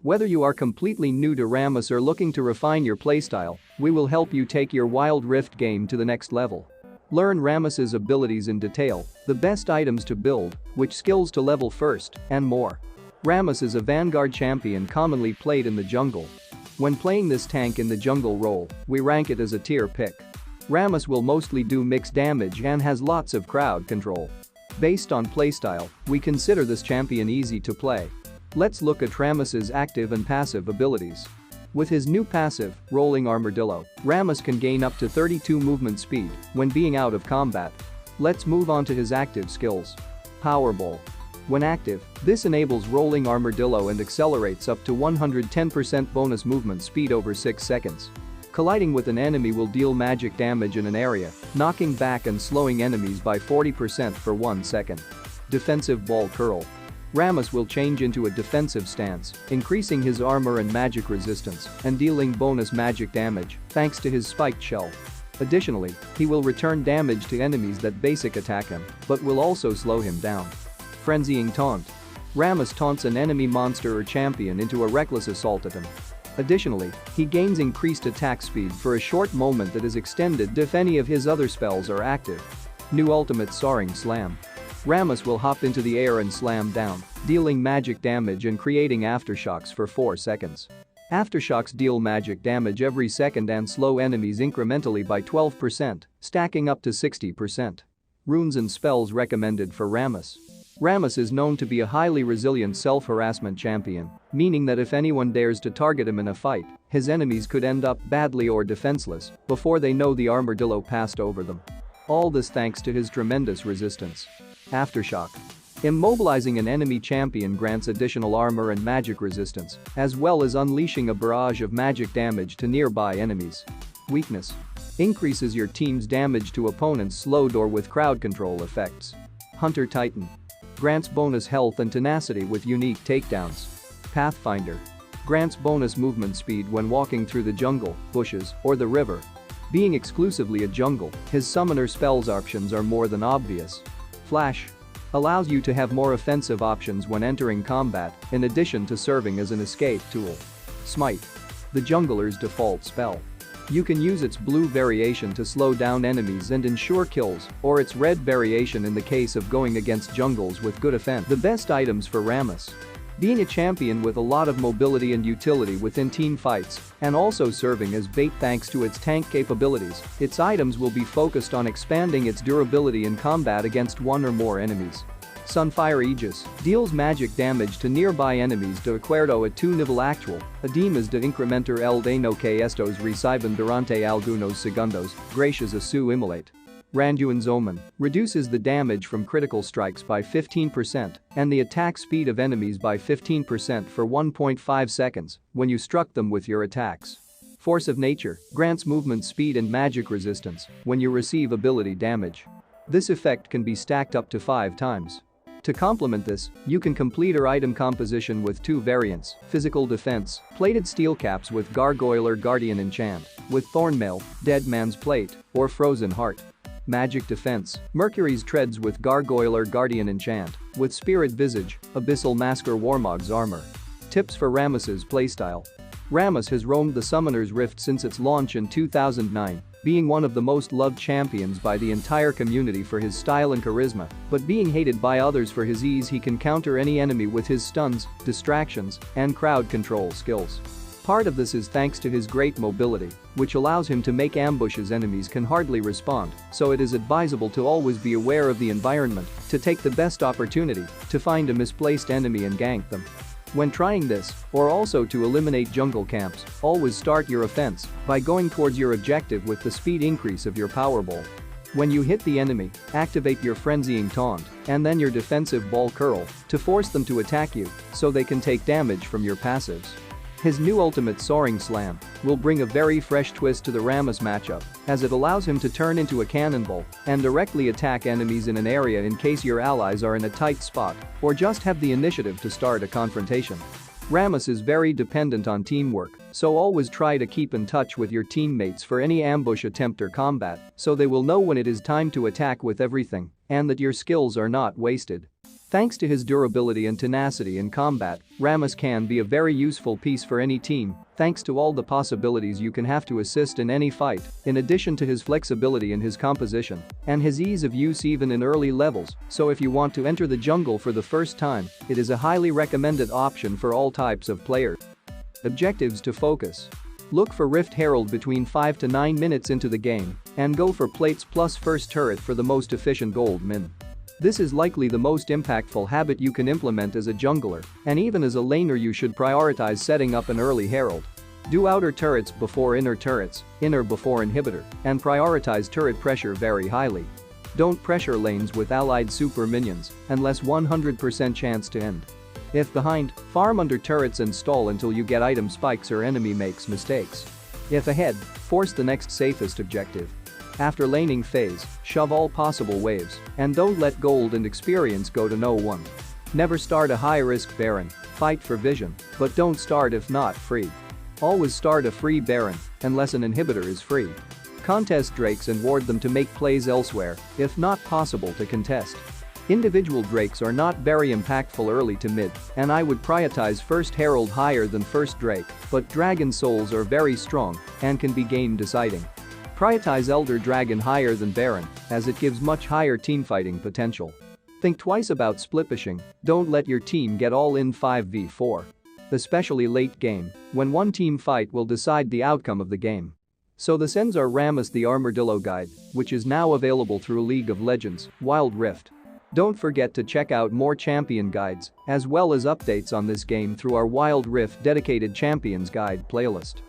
Whether you are completely new to Rammus or looking to refine your playstyle, we will help you take your Wild Rift game to the next level. Learn Rammus's abilities in detail, the best items to build, which skills to level first, and more. Rammus is a vanguard champion commonly played in the jungle. When playing this tank in the jungle role, we rank it as a tier pick. Rammus will mostly do mixed damage and has lots of crowd control. Based on playstyle, we consider this champion easy to play. Let's look at Rammus's active and passive abilities. With his new passive, Rolling Armadillo, Rammus can gain up to 32 movement speed when being out of combat. Let's move on to his active skills. Powerball. When active, this enables Rolling Armadillo and accelerates up to 110% bonus movement speed over 6 seconds. Colliding with an enemy will deal magic damage in an area, knocking back and slowing enemies by 40% for 1 second. Defensive Ball Curl. Rammus will change into a defensive stance, increasing his armor and magic resistance and dealing bonus magic damage thanks to his spiked shell. Additionally, he will return damage to enemies that basic attack him, but will also slow him down. Frenzying Taunt. Rammus taunts an enemy monster or champion into a reckless assault at him. Additionally, he gains increased attack speed for a short moment that is extended if any of his other spells are active. New Ultimate Soaring Slam. Rammus will hop into the air and slam down, dealing magic damage and creating aftershocks for 4 seconds. Aftershocks deal magic damage every second and slow enemies incrementally by 12%, stacking up to 60%. Runes and spells recommended for Rammus. Rammus is known to be a highly resilient self-harassment champion, meaning that if anyone dares to target him in a fight, his enemies could end up badly or defenseless before they know the armadillo passed over them. All this thanks to his tremendous resistance. Aftershock. Immobilizing an enemy champion grants additional armor and magic resistance, as well as unleashing a barrage of magic damage to nearby enemies. Weakness. Increases your team's damage to opponents slowed or with crowd control effects. Hunter Titan. Grants bonus health and tenacity with unique takedowns. Pathfinder. Grants bonus movement speed when walking through the jungle, bushes, or the river. Being exclusively a jungle, his summoner spells options are more than obvious. Flash. Allows you to have more offensive options when entering combat, in addition to serving as an escape tool. Smite. The jungler's default spell. You can use its blue variation to slow down enemies and ensure kills, or its red variation in the case of going against jungles with good offense. The best items for Rammus. Being a champion with a lot of mobility and utility within team fights, and also serving as bait thanks to its tank capabilities, its items will be focused on expanding its durability in combat against one or more enemies. Sunfire Aegis deals magic damage to nearby enemies de acuerdo a tu nivel actual, además de incrementar el daño que estos reciben durante algunos segundos, gracias a su immolate. Randuin's Omen reduces the damage from critical strikes by 15% and the attack speed of enemies by 15% for 1.5 seconds when you struck them with your attacks. Force of Nature grants movement speed and magic resistance when you receive ability damage. This effect can be stacked up to 5 times. To complement this, you can complete your item composition with 2 variants, Physical Defense, Plated Steel Caps with Gargoyle or Guardian Enchant, with Thornmail, Dead Man's Plate, or Frozen Heart. Magic Defense, Mercury's Treads with Gargoyle or Guardian Enchant, with Spirit Visage, Abyssal Mask or Warmog's Armor. Tips for Rammus's playstyle. Rammus has roamed the Summoner's Rift since its launch in 2009, being one of the most loved champions by the entire community for his style and charisma, but being hated by others for his ease. He can counter any enemy with his stuns, distractions, and crowd control skills. Part of this is thanks to his great mobility, which allows him to make ambushes enemies can hardly respond, so it is advisable to always be aware of the environment to take the best opportunity to find a misplaced enemy and gank them. When trying this, or also to eliminate jungle camps, always start your offense by going towards your objective with the speed increase of your Powerball. When you hit the enemy, activate your Frenzying Taunt and then your defensive Ball Curl to force them to attack you so they can take damage from your passives. His new ultimate Soaring Slam will bring a very fresh twist to the Rammus matchup, as it allows him to turn into a cannonball and directly attack enemies in an area in case your allies are in a tight spot or just have the initiative to start a confrontation. Rammus is very dependent on teamwork, so always try to keep in touch with your teammates for any ambush attempt or combat so they will know when it is time to attack with everything and that your skills are not wasted. Thanks to his durability and tenacity in combat, Rammus can be a very useful piece for any team, thanks to all the possibilities you can have to assist in any fight, in addition to his flexibility in his composition and his ease of use even in early levels, so if you want to enter the jungle for the first time, it is a highly recommended option for all types of players. Objectives to focus. Look for Rift Herald between 5 to 9 minutes into the game and go for plates plus first turret for the most efficient gold min. This is likely the most impactful habit you can implement as a jungler, and even as a laner you should prioritize setting up an early herald. Do outer turrets before inner turrets, inner before inhibitor, and prioritize turret pressure very highly. Don't pressure lanes with allied super minions unless 100% chance to end. If behind, farm under turrets and stall until you get item spikes or enemy makes mistakes. If ahead, force the next safest objective. After laning phase, shove all possible waves and don't let gold and experience go to no one. Never start a high-risk Baron, fight for vision, but don't start if not free. Always start a free Baron unless an inhibitor is free. Contest Drakes and ward them to make plays elsewhere, if not possible to contest. Individual Drakes are not very impactful early to mid, and I would prioritize first Herald higher than first Drake, but Dragon Souls are very strong and can be game deciding. Prioritize Elder Dragon higher than Baron, as it gives much higher teamfighting potential. Think twice about split pushing, don't let your team get all in 5v4. Especially late game, when one team fight will decide the outcome of the game. So this ends our Rammus the Armadillo guide, which is now available through League of Legends, Wild Rift. Don't forget to check out more champion guides, as well as updates on this game through our Wild Rift dedicated Champions Guide playlist.